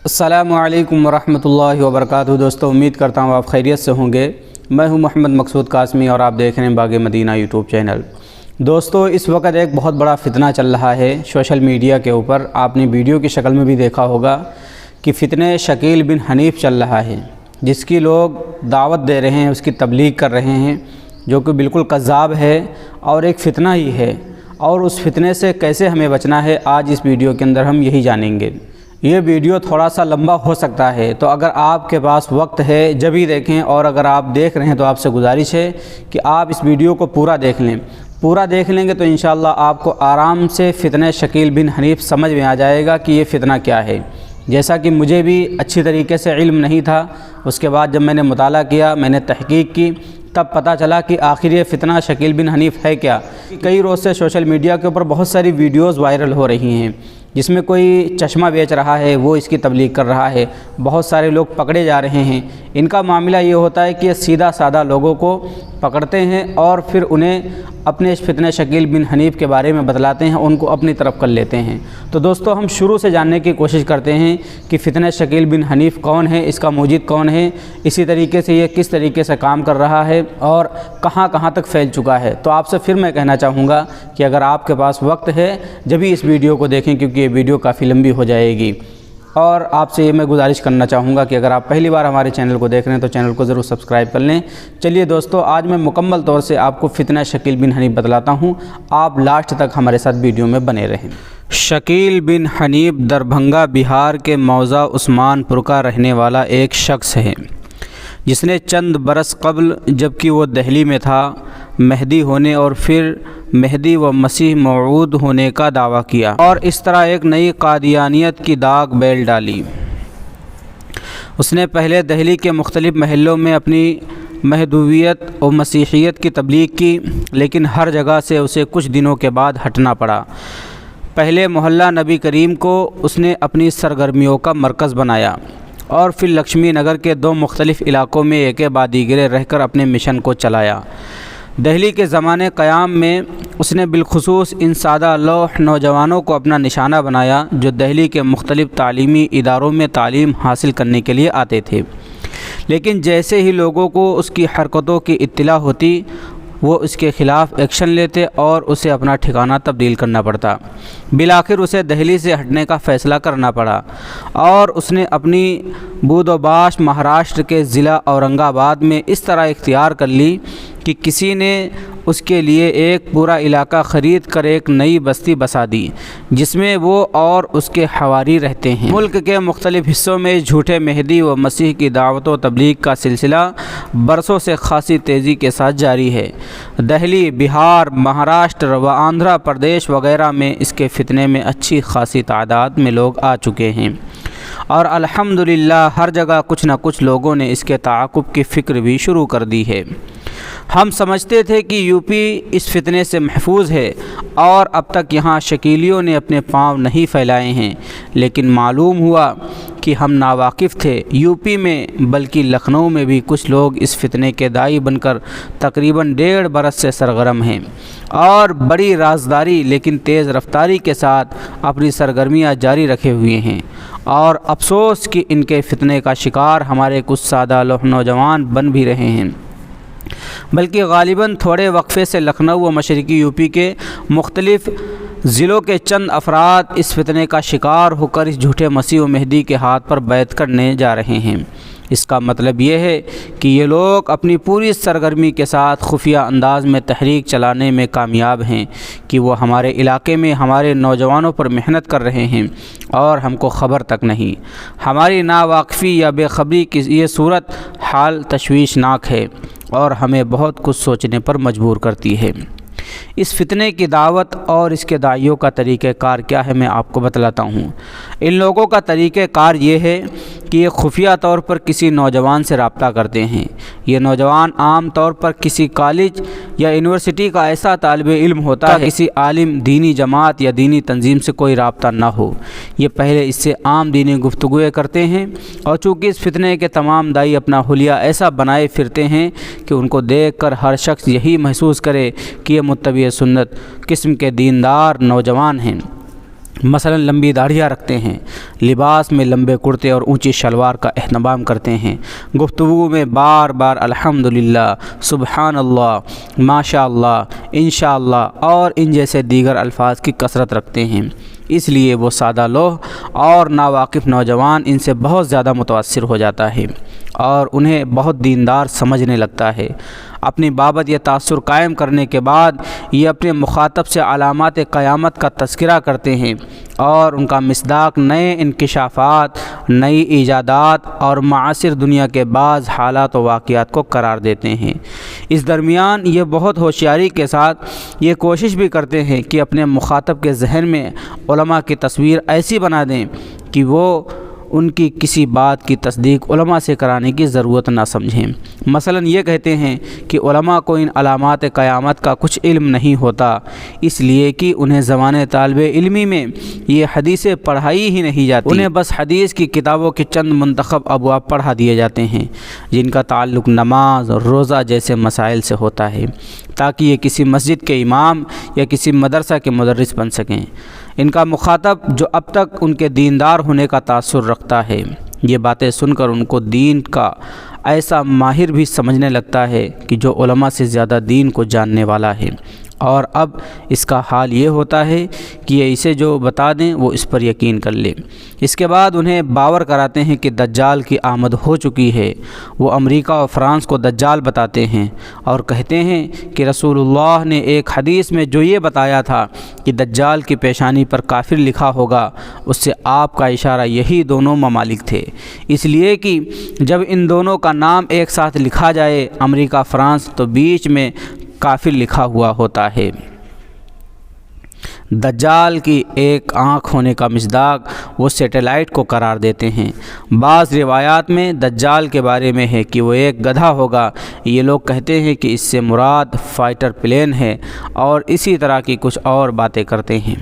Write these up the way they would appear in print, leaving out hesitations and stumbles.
السلام علیکم ورحمۃ اللہ وبرکاتہ۔ دوستو، امید کرتا ہوں آپ خیریت سے ہوں گے۔ میں ہوں محمد مقصود قاسمی اور آپ دیکھ رہے ہیں باغ مدینہ یوٹیوب چینل۔ دوستو، اس وقت ایک بہت بڑا فتنہ چل رہا ہے سوشل میڈیا کے اوپر۔ آپ نے ویڈیو کی شکل میں بھی دیکھا ہوگا کہ فتنہ شکیل بن حنیف چل رہا ہے، جس کی لوگ دعوت دے رہے ہیں، اس کی تبلیغ کر رہے ہیں، جو کہ بالکل کذاب ہے اور ایک فتنہ ہی ہے۔ اور اس فتنے سے کیسے ہمیں بچنا ہے، آج اس ویڈیو کے اندر ہم یہی جانیں گے۔ یہ ویڈیو تھوڑا سا لمبا ہو سکتا ہے، تو اگر آپ کے پاس وقت ہے جب ہی دیکھیں، اور اگر آپ دیکھ رہے ہیں تو آپ سے گزارش ہے کہ آپ اس ویڈیو کو پورا دیکھ لیں۔ پورا دیکھ لیں گے تو انشاءاللہ آپ کو آرام سے فتنہ شکیل بن حنیف سمجھ میں آ جائے گا کہ یہ فتنہ کیا ہے۔ جیسا کہ مجھے بھی اچھی طریقے سے علم نہیں تھا، اس کے بعد جب میں نے مطالعہ کیا، میں نے تحقیق کی، تب پتہ چلا کہ آخر یہ فتنہ شکیل بن حنیف ہے کیا۔ کئی روز سے سوشل میڈیا کے اوپر بہت ساری ویڈیوز وائرل ہو رہی ہیں، جس میں کوئی چشمہ بیچ رہا ہے، وہ اس کی تبلیغ کر رہا ہے، بہت سارے لوگ پکڑے جا رہے ہیں۔ ان کا معاملہ یہ ہوتا ہے کہ یہ سیدھا سادہ لوگوں کو پکڑتے ہیں اور پھر انہیں اپنے فتنہ شکیل بن حنیف کے بارے میں بتلاتے ہیں، ان کو اپنی طرف کر لیتے ہیں۔ تو دوستو، ہم شروع سے جاننے کی کوشش کرتے ہیں کہ فتنہ شکیل بن حنیف کون ہے، اس کا موجد کون ہے، اسی طریقے سے یہ کس طریقے سے کام کر رہا ہے اور کہاں کہاں تک پھیل چکا ہے۔ تو آپ سے پھر میں کہنا چاہوں گا کہ اگر آپ کے پاس وقت ہے جبھی اس ویڈیو کو دیکھیں، کیونکہ یہ ویڈیو کافی لمبی ہو جائے گی۔ اور آپ سے یہ میں گزارش کرنا چاہوں گا کہ اگر آپ پہلی بار ہمارے چینل کو دیکھ رہے ہیں تو چینل کو ضرور سبسکرائب کر لیں۔ چلیے دوستو، آج میں مکمل طور سے آپ کو فتنہ شکیل بن حنیف بتلاتا ہوں، آپ لاسٹ تک ہمارے ساتھ ویڈیو میں بنے رہیں۔ شکیل بن حنیف دربھنگا بہار کے موضع عثمان پور کا رہنے والا ایک شخص ہے، جس نے چند برس قبل، جبکہ وہ دہلی میں تھا، مہدی ہونے اور پھر مہدی و مسیح موعود ہونے کا دعویٰ کیا اور اس طرح ایک نئی قادیانیت کی داغ بیل ڈالی۔ اس نے پہلے دہلی کے مختلف محلوں میں اپنی مہدویت و مسیحیت کی تبلیغ کی، لیکن ہر جگہ سے اسے کچھ دنوں کے بعد ہٹنا پڑا۔ پہلے محلہ نبی کریم کو اس نے اپنی سرگرمیوں کا مرکز بنایا اور پھر لکشمی نگر کے 2 مختلف علاقوں میں ایک بعد دیگرے رہ کر اپنے مشن کو چلایا۔ دہلی کے زمانے قیام میں اس نے بالخصوص ان سادہ لوح نوجوانوں کو اپنا نشانہ بنایا جو دہلی کے مختلف تعلیمی اداروں میں تعلیم حاصل کرنے کے لیے آتے تھے، لیکن جیسے ہی لوگوں کو اس کی حرکتوں کی اطلاع ہوتی، وہ اس کے خلاف ایکشن لیتے اور اسے اپنا ٹھکانہ تبدیل کرنا پڑتا۔ بالآخر اسے دہلی سے ہٹنے کا فیصلہ کرنا پڑا اور اس نے اپنی بود و باش مہاراشٹر کے ضلع اورنگ آباد میں اس طرح اختیار کر لی کہ کسی نے اس کے لیے ایک پورا علاقہ خرید کر ایک نئی بستی بسا دی، جس میں وہ اور اس کے حواری رہتے ہیں۔ ملک کے مختلف حصوں میں جھوٹے مہدی و مسیح کی دعوت و تبلیغ کا سلسلہ برسوں سے خاصی تیزی کے ساتھ جاری ہے۔ دہلی، بہار، مہاراشٹر و آندھرا پردیش وغیرہ میں اس کے فتنے میں اچھی خاصی تعداد میں لوگ آ چکے ہیں، اور الحمدللہ ہر جگہ کچھ نہ کچھ لوگوں نے اس کے تعاقب کی فکر بھی شروع کر دی ہے۔ ہم سمجھتے تھے کہ یو پی اس فتنے سے محفوظ ہے اور اب تک یہاں شکیلیوں نے اپنے پاؤں نہیں پھیلائے ہیں، لیکن معلوم ہوا کہ ہم ناواقف تھے۔ یو پی میں بلکہ لکھنؤ میں بھی کچھ لوگ اس فتنے کے داعی بن کر تقریباً 1.5 برس سے سرگرم ہیں اور بڑی رازداری لیکن تیز رفتاری کے ساتھ اپنی سرگرمیاں جاری رکھے ہوئے ہیں، اور افسوس کہ ان کے فتنے کا شکار ہمارے کچھ سادہ لوح نوجوان بن بھی رہے ہیں، بلکہ غالباً تھوڑے وقفے سے لکھنؤ و مشرقی یو پی کے مختلف ضلعوں کے چند افراد اس فتنے کا شکار ہو کر اس جھوٹے مسیح و مہدی کے ہاتھ پر بیعت کرنے جا رہے ہیں۔ اس کا مطلب یہ ہے کہ یہ لوگ اپنی پوری سرگرمی کے ساتھ خفیہ انداز میں تحریک چلانے میں کامیاب ہیں کہ وہ ہمارے علاقے میں ہمارے نوجوانوں پر محنت کر رہے ہیں اور ہم کو خبر تک نہیں۔ ہماری ناواقفی یا بے خبری کی یہ صورت حال تشویشناک ہے اور ہمیں بہت کچھ سوچنے پر مجبور کرتی ہے۔ اس فتنے کی دعوت اور اس کے داعیوں کا طریقہ کار کیا ہے، میں آپ کو بتلاتا ہوں۔ ان لوگوں کا طریقہ کار یہ ہے کہ یہ خفیہ طور پر کسی نوجوان سے رابطہ کرتے ہیں۔ یہ نوجوان عام طور پر کسی کالج یا یونیورسٹی کا ایسا طالب علم ہوتا ہے، کسی عالم، دینی جماعت یا دینی تنظیم سے کوئی رابطہ نہ ہو۔ یہ پہلے اس سے عام دینی گفتگویں کرتے ہیں، اور چونکہ اس فتنے کے تمام داعی اپنا حلیہ ایسا بنائے پھرتے ہیں کہ ان کو دیکھ کر ہر شخص یہی محسوس کرے کہ یہ متبع سنت قسم کے دیندار نوجوان ہیں۔ مثلا لمبی داڑھیاں رکھتے ہیں، لباس میں لمبے کرتے اور اونچی شلوار کا اہتمام کرتے ہیں، گفتگو میں بار بار الحمدللہ، سبحان اللہ، ماشاء اللہ، انشاءاللہ اور ان جیسے دیگر الفاظ کی کثرت رکھتے ہیں۔ اس لیے وہ سادہ لوح اور ناواقف نوجوان ان سے بہت زیادہ متاثر ہو جاتا ہے اور انہیں بہت دیندار سمجھنے لگتا ہے۔ اپنی بابت یہ تاثر قائم کرنے کے بعد یہ اپنے مخاطب سے علامات قیامت کا تذکرہ کرتے ہیں اور ان کا مصداق نئے انکشافات، نئی ایجادات اور معاصر دنیا کے بعض حالات و واقعات کو قرار دیتے ہیں۔ اس درمیان یہ بہت ہوشیاری کے ساتھ یہ کوشش بھی کرتے ہیں کہ اپنے مخاطب کے ذہن میں علماء کی تصویر ایسی بنا دیں کہ وہ ان کی کسی بات کی تصدیق علماء سے کرانے کی ضرورت نہ سمجھیں۔ مثلا یہ کہتے ہیں کہ علماء کو ان علامات قیامت کا کچھ علم نہیں ہوتا، اس لیے کہ انہیں زمانے طالب علمی میں یہ حدیثیں پڑھائی ہی نہیں جاتی، انہیں بس حدیث کی کتابوں کے چند منتخب ابواب پڑھا دیے جاتے ہیں جن کا تعلق نماز اور روزہ جیسے مسائل سے ہوتا ہے، تاکہ یہ کسی مسجد کے امام یا کسی مدرسہ کے مدرس بن سکیں۔ ان کا مخاطب جو اب تک ان کے دیندار ہونے کا تاثر رکھتا ہے، یہ باتیں سن کر ان کو دین کا ایسا ماہر بھی سمجھنے لگتا ہے کہ جو علماء سے زیادہ دین کو جاننے والا ہے، اور اب اس کا حال یہ ہوتا ہے کہ یہ اسے جو بتا دیں وہ اس پر یقین کر لے۔ اس کے بعد انہیں باور کراتے ہیں کہ دجال کی آمد ہو چکی ہے۔ وہ امریکہ اور فرانس کو دجال بتاتے ہیں اور کہتے ہیں کہ رسول اللہ نے ایک حدیث میں جو یہ بتایا تھا کہ دجال کی پیشانی پر کافر لکھا ہوگا، اس سے آپ کا اشارہ یہی دونوں ممالک تھے، اس لیے کہ جب ان دونوں کا نام ایک ساتھ لکھا جائے امریکہ فرانس تو بیچ میں کافر لکھا ہوا ہوتا ہے۔ دجال کی ایک آنکھ ہونے کا مصداق وہ سیٹلائٹ کو قرار دیتے ہیں۔ بعض روایات میں دجال کے بارے میں ہے کہ وہ ایک گدھا ہوگا، یہ لوگ کہتے ہیں کہ اس سے مراد فائٹر پلین ہے، اور اسی طرح کی کچھ اور باتیں کرتے ہیں۔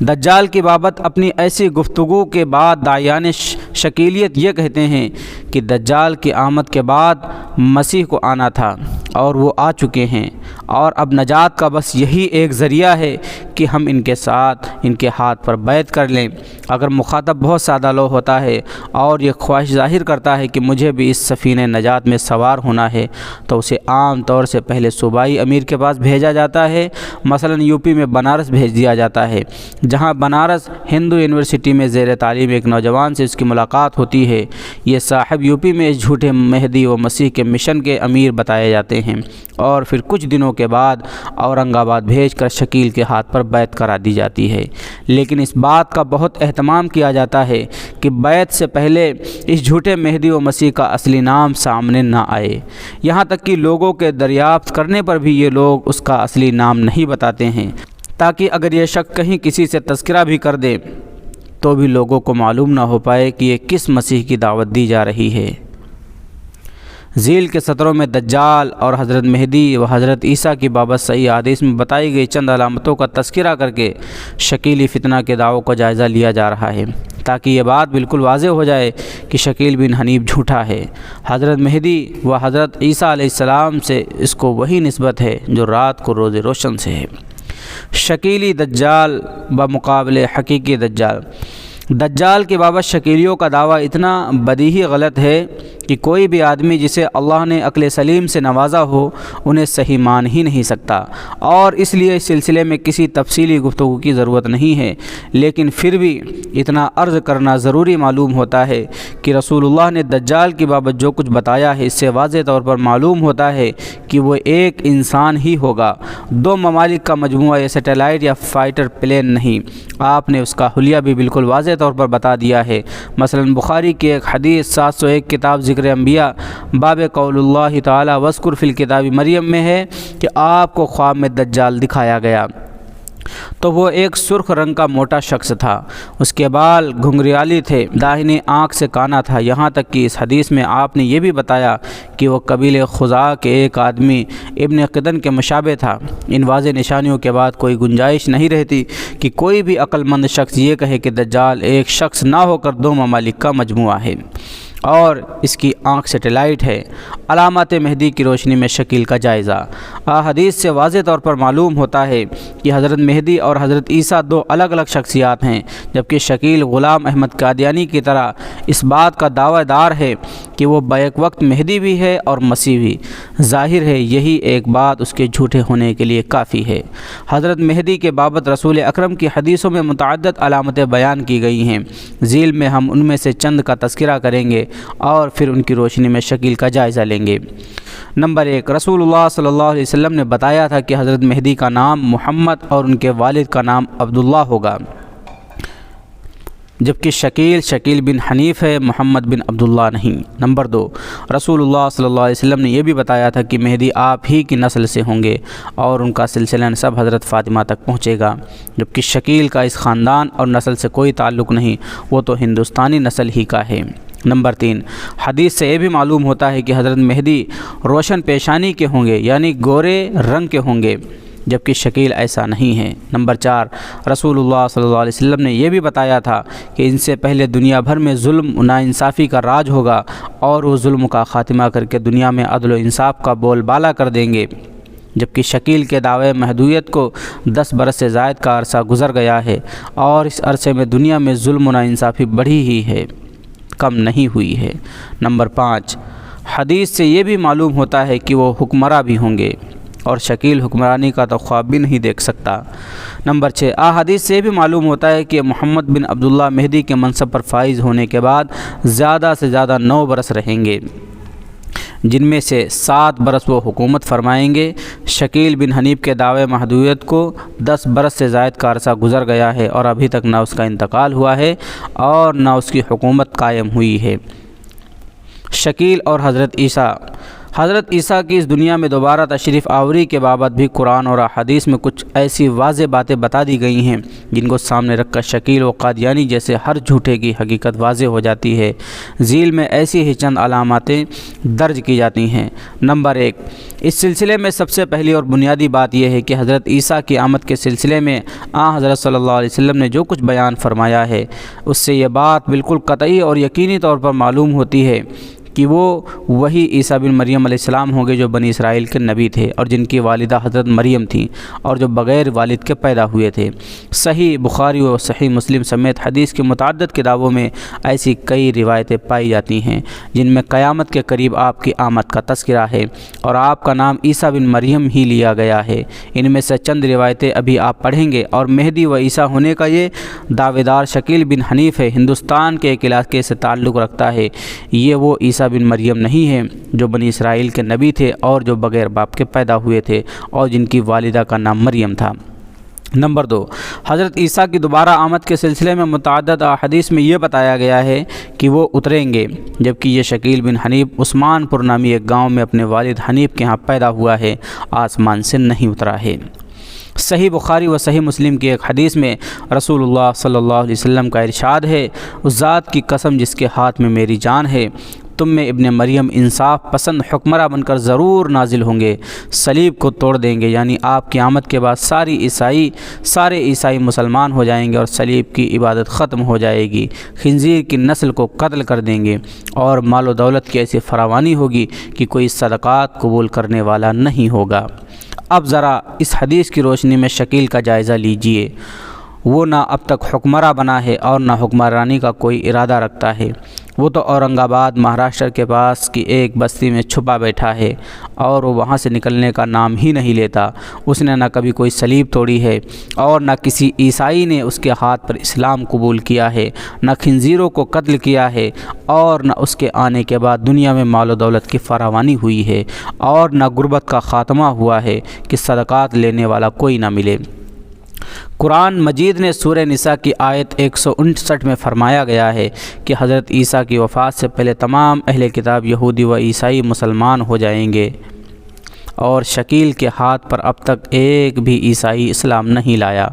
دجال کی بابت اپنی ایسی گفتگو کے بعد داعیان شکیلیت یہ کہتے ہیں کہ دجال کی آمد کے بعد مسیح کو آنا تھا اور وہ آ چکے ہیں، اور اب نجات کا بس یہی ایک ذریعہ ہے کہ ہم ان کے ساتھ ان کے ہاتھ پر بیعت کر لیں۔ اگر مخاطب بہت سادہ لوح ہوتا ہے اور یہ خواہش ظاہر کرتا ہے کہ مجھے بھی اس سفینہ نجات میں سوار ہونا ہے، تو اسے عام طور سے پہلے صوبائی امیر کے پاس بھیجا جاتا ہے۔ مثلا یوپی میں بنارس بھیج دیا جاتا ہے، جہاں بنارس ہندو یونیورسٹی میں زیر تعلیم ایک نوجوان سے اس کی ملاقات ہوتی ہے۔ یہ صاحب یوپی میں اس جھوٹے مہدی و مسیح کے مشن کے امیر بتائے جاتے ہیں، اور پھر کچھ دنوں کے بعد اورنگ آباد بھیج کر شکیل کے ہاتھ پر بیعت کرا دی جاتی ہے۔ لیکن اس بات کا بہت اہتمام کیا جاتا ہے کہ بیعت سے پہلے اس جھوٹے مہدی و مسیح کا اصلی نام سامنے نہ آئے، یہاں تک کہ لوگوں کے دریافت کرنے پر بھی یہ لوگ اس کا اصلی نام نہیں بتاتے ہیں، تاکہ اگر یہ شخص کہیں کسی سے تذکرہ بھی کر دے تو بھی لوگوں کو معلوم نہ ہو پائے کہ یہ کس مسیح کی دعوت دی جا رہی ہے۔ ذیل کے سطروں میں دجال اور حضرت مہدی و حضرت عیسیٰ کی بابت صحیح حدیث میں بتائی گئی چند علامتوں کا تذکرہ کر کے شکیلی فتنہ کے دعووں کا جائزہ لیا جا رہا ہے، تاکہ یہ بات بالکل واضح ہو جائے کہ شکیل بن حنیف جھوٹا ہے۔ حضرت مہدی و حضرت عیسیٰ علیہ السلام سے اس کو وہی نسبت ہے جو رات کو روز روشن سے ہے۔ شکیلی دجال بمقابلے حقیقی دجال۔ دجال کے بابت شکیلیوں کا دعویٰ اتنا بدیہی غلط ہے کہ کوئی بھی آدمی جسے اللہ نے عقل سلیم سے نوازا ہو انہیں صحیح مان ہی نہیں سکتا، اور اس لیے اس سلسلے میں کسی تفصیلی گفتگو کی ضرورت نہیں ہے، لیکن پھر بھی اتنا عرض کرنا ضروری معلوم ہوتا ہے کہ رسول اللہ نے دجال کی بابت جو کچھ بتایا ہے اس سے واضح طور پر معلوم ہوتا ہے کہ وہ ایک انسان ہی ہوگا، دو ممالک کا مجموعہ یا سیٹلائٹ یا فائٹر پلین نہیں۔ آپ نے اس کا حلیہ بھی بالکل واضح طور پر بتا دیا ہے۔ مثلا بخاری کی ایک حدیث 701 کتاب ذکر انبیاء باب قول اللہ تعالی وذکر فی الکتاب مریم میں ہے کہ آپ کو خواب میں دجال دکھایا گیا تو وہ ایک سرخ رنگ کا موٹا شخص تھا، اس کے بال گھنگریالی تھے، داہنی آنکھ سے کانا تھا، یہاں تک کہ اس حدیث میں آپ نے یہ بھی بتایا کہ وہ قبیلے خزاع کے ایک آدمی ابن قدن کے مشابہ تھا۔ ان واضح نشانیوں کے بعد کوئی گنجائش نہیں رہتی کہ کوئی بھی عقل مند شخص یہ کہے کہ دجال ایک شخص نہ ہو کر دو ممالک کا مجموعہ ہے۔ اور اس کی آنکھ سیٹلائٹ ہے۔ علامات مہدی کی روشنی میں شکیل کا جائزہ۔ احادیث سے واضح طور پر معلوم ہوتا ہے کہ حضرت مہدی اور حضرت عیسیٰ دو الگ الگ شخصیات ہیں، جبکہ شکیل غلام احمد قادیانی کی طرح اس بات کا دعویٰ دار ہے کہ وہ بیک وقت مہدی بھی ہے اور مسیح بھی۔ ظاہر ہے یہی ایک بات اس کے جھوٹے ہونے کے لیے کافی ہے۔ حضرت مہدی کے بابت رسول اکرم کی حدیثوں میں متعدد علامتیں بیان کی گئی ہیں۔ ذیل میں ہم ان میں سے چند کا تذکرہ کریں گے اور پھر ان کی روشنی میں شکیل کا جائزہ لیں گے۔ نمبر 1، رسول اللہ صلی اللہ علیہ وسلم نے بتایا تھا کہ حضرت مہدی کا نام محمد اور ان کے والد کا نام عبداللہ ہوگا، جبکہ شکیل بن حنیف ہے، محمد بن عبداللہ نہیں۔ نمبر 2، رسول اللہ صلی اللہ علیہ وسلم نے یہ بھی بتایا تھا کہ مہدی آپ ہی کی نسل سے ہوں گے اور ان کا سلسلہ نسب حضرت فاطمہ تک پہنچے گا، جبکہ شکیل کا اس خاندان اور نسل سے کوئی تعلق نہیں، وہ تو ہندوستانی نسل ہی کا ہے۔ نمبر 3، حدیث سے یہ بھی معلوم ہوتا ہے کہ حضرت مہدی روشن پیشانی کے ہوں گے، یعنی گورے رنگ کے ہوں گے، جبکہ شکیل ایسا نہیں ہے۔ نمبر 4، رسول اللہ صلی اللہ علیہ وسلم نے یہ بھی بتایا تھا کہ ان سے پہلے دنیا بھر میں ظلم و ناانصافی کا راج ہوگا اور وہ ظلم کا خاتمہ کر کے دنیا میں عدل و انصاف کا بول بالا کر دیں گے، جبکہ شکیل کے دعوے محدودیت کو 10 برس سے زائد کا عرصہ گزر گیا ہے اور اس عرصے میں دنیا میں ظلم و ناانصافی بڑھی ہی ہے، کم نہیں ہوئی ہے۔ نمبر 5، حدیث سے یہ بھی معلوم ہوتا ہے کہ وہ حکمراں بھی ہوں گے اور شکیل حکمرانی کا تو خواب بھی نہیں دیکھ سکتا۔ نمبر 6، احادیث سے بھی معلوم ہوتا ہے کہ محمد بن عبداللہ مہدی کے منصب پر فائز ہونے کے بعد زیادہ سے زیادہ 9 برس رہیں گے، جن میں سے 7 برس وہ حکومت فرمائیں گے۔ شکیل بن حنیف کے دعوے محدودیت کو 10 برس سے زائد کا عرصہ گزر گیا ہے اور ابھی تک نہ اس کا انتقال ہوا ہے اور نہ اس کی حکومت قائم ہوئی ہے۔ شکیل اور حضرت عیسیٰ کی اس دنیا میں دوبارہ تشریف آوری کے بابت بھی قرآن اور احادیث میں کچھ ایسی واضح باتیں بتا دی گئی ہیں جن کو سامنے رکھ کر شکیل و قادیانی جیسے ہر جھوٹے کی حقیقت واضح ہو جاتی ہے۔ ذیل میں ایسی ہی چند علاماتیں درج کی جاتی ہیں۔ نمبر 1، اس سلسلے میں سب سے پہلی اور بنیادی بات یہ ہے کہ حضرت عیسیٰ کی آمد کے سلسلے میں حضرت صلی اللہ علیہ وسلم نے جو کچھ بیان فرمایا ہے اس سے یہ بات بالکل قطعی اور یقینی طور پر معلوم ہوتی ہے کہ وہ وہی عیسیٰ بن مریم علیہ السلام ہوں گے جو بنی اسرائیل کے نبی تھے اور جن کی والدہ حضرت مریم تھیں اور جو بغیر والد کے پیدا ہوئے تھے۔ صحیح بخاری و صحیح مسلم سمیت حدیث کی متعدد کتابوں میں ایسی کئی روایتیں پائی جاتی ہیں جن میں قیامت کے قریب آپ کی آمد کا تذکرہ ہے اور آپ کا نام عیسیٰ بن مریم ہی لیا گیا ہے۔ ان میں سے چند روایتیں ابھی آپ پڑھیں گے اور مہدی و عیسیٰ ہونے کا یہ دعوے دار شکیل بن حنیف ہے، ہندوستان کے ایک علاقے سے تعلق رکھتا ہے۔ یہ وہ عیسیٰ بن مریم نہیں ہے جو بنی اسرائیل کے نبی تھے اور جو بغیر باپ کے پیدا ہوئے تھے اور جن کی والدہ کا نام مریم تھا۔ نمبر 2، حضرت عیسیٰ کی دوبارہ آمد کے سلسلے میں متعدد احادیث میں یہ بتایا گیا ہے کہ وہ اتریں گے، جبکہ یہ شکیل بن حنیف عثمان پور نامی ایک گاؤں میں اپنے والد حنیف کے ہاں پیدا ہوا ہے، آسمان سے نہیں اترا ہے۔ صحیح بخاری و صحیح مسلم کی ایک حدیث میں رسول اللہ صلی اللہ علیہ وسلم کا ارشاد ہے، اس ذات کی قسم جس کے ہاتھ میں میری جان ہے، تم میں ابن مریم انصاف پسند حکمراں بن کر ضرور نازل ہوں گے، صلیب کو توڑ دیں گے، یعنی آپ کی آمد کے بعد سارے عیسائی مسلمان ہو جائیں گے اور صلیب کی عبادت ختم ہو جائے گی، خنزیر کی نسل کو قتل کر دیں گے اور مال و دولت کی ایسی فراوانی ہوگی کہ کوئی صدقات قبول کرنے والا نہیں ہوگا۔ اب ذرا اس حدیث کی روشنی میں شکیل کا جائزہ لیجئے۔ وہ نہ اب تک حکمراں بنا ہے اور نہ حکمرانی کا کوئی ارادہ رکھتا ہے۔ وہ تو اورنگ آباد مہاراشٹر کے پاس کی ایک بستی میں چھپا بیٹھا ہے اور وہ وہاں سے نکلنے کا نام ہی نہیں لیتا۔ اس نے نہ کبھی کوئی صلیب توڑی ہے اور نہ کسی عیسائی نے اس کے ہاتھ پر اسلام قبول کیا ہے، نہ خنزیروں کو قتل کیا ہے اور نہ اس کے آنے کے بعد دنیا میں مال و دولت کی فراوانی ہوئی ہے اور نہ غربت کا خاتمہ ہوا ہے کہ صدقات لینے والا کوئی نہ ملے۔ قرآن مجید نے سورہ نساء کی آیت 159 میں فرمایا گیا ہے کہ حضرت عیسیٰ کی وفات سے پہلے تمام اہل کتاب یہودی و عیسائی مسلمان ہو جائیں گے اور شکیل کے ہاتھ پر اب تک ایک بھی عیسائی اسلام نہیں لایا۔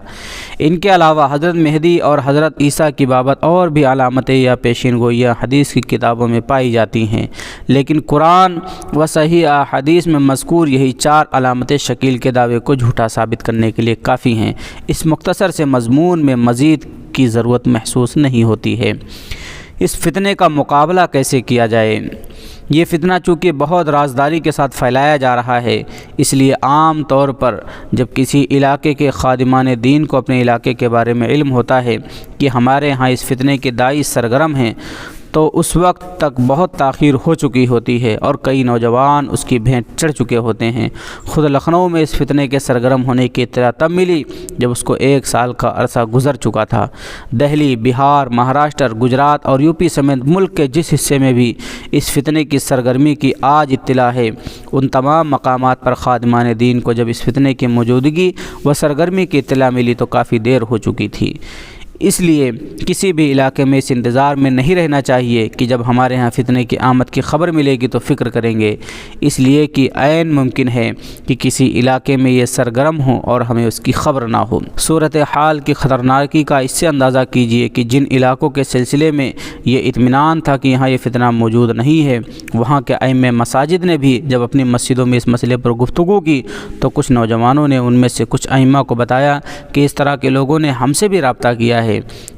ان کے علاوہ حضرت مہدی اور حضرت عیسیٰ کی بابت اور بھی علامتیں یا پیشین گوئیاں حدیث کی کتابوں میں پائی جاتی ہیں، لیکن قرآن و صحیح احادیث میں مذکور یہی 4 علامتیں شکیل کے دعوے کو جھوٹا ثابت کرنے کے لیے کافی ہیں۔ اس مختصر سے مضمون میں مزید کی ضرورت محسوس نہیں ہوتی ہے۔ اس فتنے کا مقابلہ کیسے کیا جائے۔ یہ فتنہ چونکہ بہت رازداری کے ساتھ پھیلایا جا رہا ہے، اس لیے عام طور پر جب کسی علاقے کے خادمان دین کو اپنے علاقے کے بارے میں علم ہوتا ہے کہ ہمارے ہاں اس فتنے کے داعی سرگرم ہیں، تو اس وقت تک بہت تاخیر ہو چکی ہوتی ہے اور کئی نوجوان اس کی بھینٹ چڑھ چکے ہوتے ہیں۔ خود لکھنؤ میں اس فتنے کے سرگرم ہونے کی اطلاع تب ملی جب اس کو 1 سال کا عرصہ گزر چکا تھا۔ دہلی، بہار، مہاراشٹر، گجرات اور یوپی سمیت ملک کے جس حصے میں بھی اس فتنے کی سرگرمی کی آج اطلاع ہے، ان تمام مقامات پر خادمان دین کو جب اس فتنے کی موجودگی و سرگرمی کی اطلاع ملی تو کافی دیر ہو چکی تھی۔ اس لیے کسی بھی علاقے میں اس انتظار میں نہیں رہنا چاہیے کہ جب ہمارے ہاں فتنے کی آمد کی خبر ملے گی تو فکر کریں گے، اس لیے کہ عین ممکن ہے کہ کسی علاقے میں یہ سرگرم ہو اور ہمیں اس کی خبر نہ ہو۔ صورتحال کی خطرناکی کا اس سے اندازہ کیجئے کہ جن علاقوں کے سلسلے میں یہ اطمینان تھا کہ یہاں یہ فتنہ موجود نہیں ہے، وہاں کے ائمہ مساجد نے بھی جب اپنی مسجدوں میں اس مسئلے پر گفتگو کی تو کچھ نوجوانوں نے ان میں سے کچھ ائمہ کو بتایا کہ اس طرح کے لوگوں نے ہم سے بھی رابطہ کیا ہے،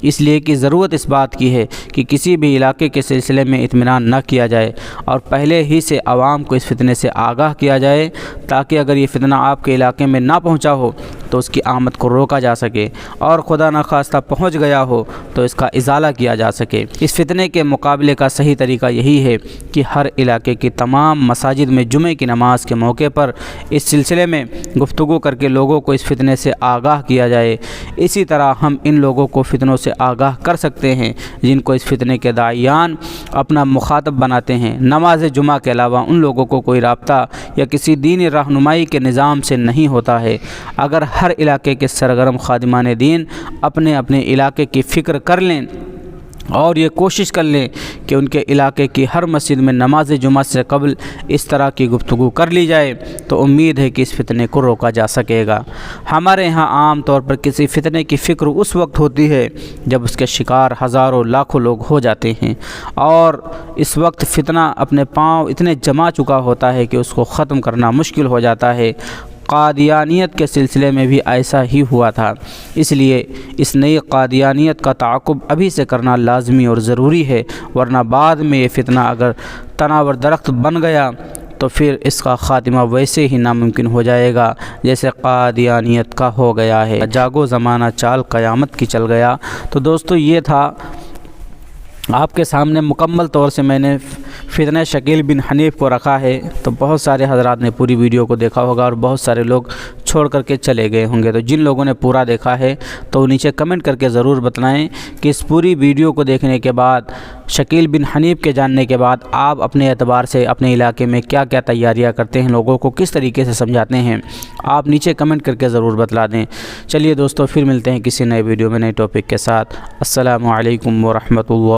اس لیے کہ ضرورت اس بات کی ہے کہ کسی بھی علاقے کے سلسلے میں اطمینان نہ کیا جائے اور پہلے ہی سے عوام کو اس فتنے سے آگاہ کیا جائے، تاکہ اگر یہ فتنہ آپ کے علاقے میں نہ پہنچا ہو تو اس کی آمد کو روکا جا سکے، اور خدا نخواستہ پہنچ گیا ہو تو اس کا ازالہ کیا جا سکے۔ اس فتنے کے مقابلے کا صحیح طریقہ یہی ہے کہ ہر علاقے کی تمام مساجد میں جمعے کی نماز کے موقع پر اس سلسلے میں گفتگو کر کے لوگوں کو اس فتنے سے آگاہ کیا جائے۔ اسی طرح ہم ان لوگوں کو فتنوں سے آگاہ کر سکتے ہیں جن کو اس فتنے کے داعیان اپنا مخاطب بناتے ہیں۔ نماز جمعہ کے علاوہ ان لوگوں کو کوئی رابطہ یا کسی دینی رہنمائی کے نظام سے نہیں ہوتا ہے۔ اگر ہر علاقے کے سرگرم خادمان دین اپنے اپنے علاقے کی فکر کر لیں اور یہ کوشش کر لیں کہ ان کے علاقے کی ہر مسجد میں نماز جمعہ سے قبل اس طرح کی گفتگو کر لی جائے تو امید ہے کہ اس فتنے کو روکا جا سکے گا۔ ہمارے ہاں عام طور پر کسی فتنے کی فکر اس وقت ہوتی ہے جب اس کے شکار ہزاروں لاکھوں لوگ ہو جاتے ہیں، اور اس وقت فتنہ اپنے پاؤں اتنے جما چکا ہوتا ہے کہ اس کو ختم کرنا مشکل ہو جاتا ہے۔ قادیانیت کے سلسلے میں بھی ایسا ہی ہوا تھا، اس لیے اس نئی قادیانیت کا تعاقب ابھی سے کرنا لازمی اور ضروری ہے، ورنہ بعد میں یہ فتنہ اگر تناور درخت بن گیا تو پھر اس کا خاتمہ ویسے ہی ناممکن ہو جائے گا جیسے قادیانیت کا ہو گیا ہے۔ جاگو زمانہ چال قیامت کی چل گیا۔ تو دوستو، یہ تھا آپ کے سامنے مکمل طور سے میں نے فتنہ شکیل بن حنیف کو رکھا ہے، تو بہت سارے حضرات نے پوری ویڈیو کو دیکھا ہوگا اور بہت سارے لوگ چھوڑ کر کے چلے گئے ہوں گے۔ تو جن لوگوں نے پورا دیکھا ہے تو نیچے کمنٹ کر کے ضرور بتلائیں کہ اس پوری ویڈیو کو دیکھنے کے بعد، شکیل بن حنیف کے جاننے کے بعد آپ اپنے اعتبار سے اپنے علاقے میں کیا کیا تیاریاں کرتے ہیں، لوگوں کو کس طریقے سے سمجھاتے ہیں، آپ نیچے کمنٹ کر کے ضرور بتلا دیں۔ چلیے دوستو، پھر ملتے ہیں کسی نئے ویڈیو میں نئے ٹاپک کے ساتھ۔ السلام علیکم ورحمۃ اللہ۔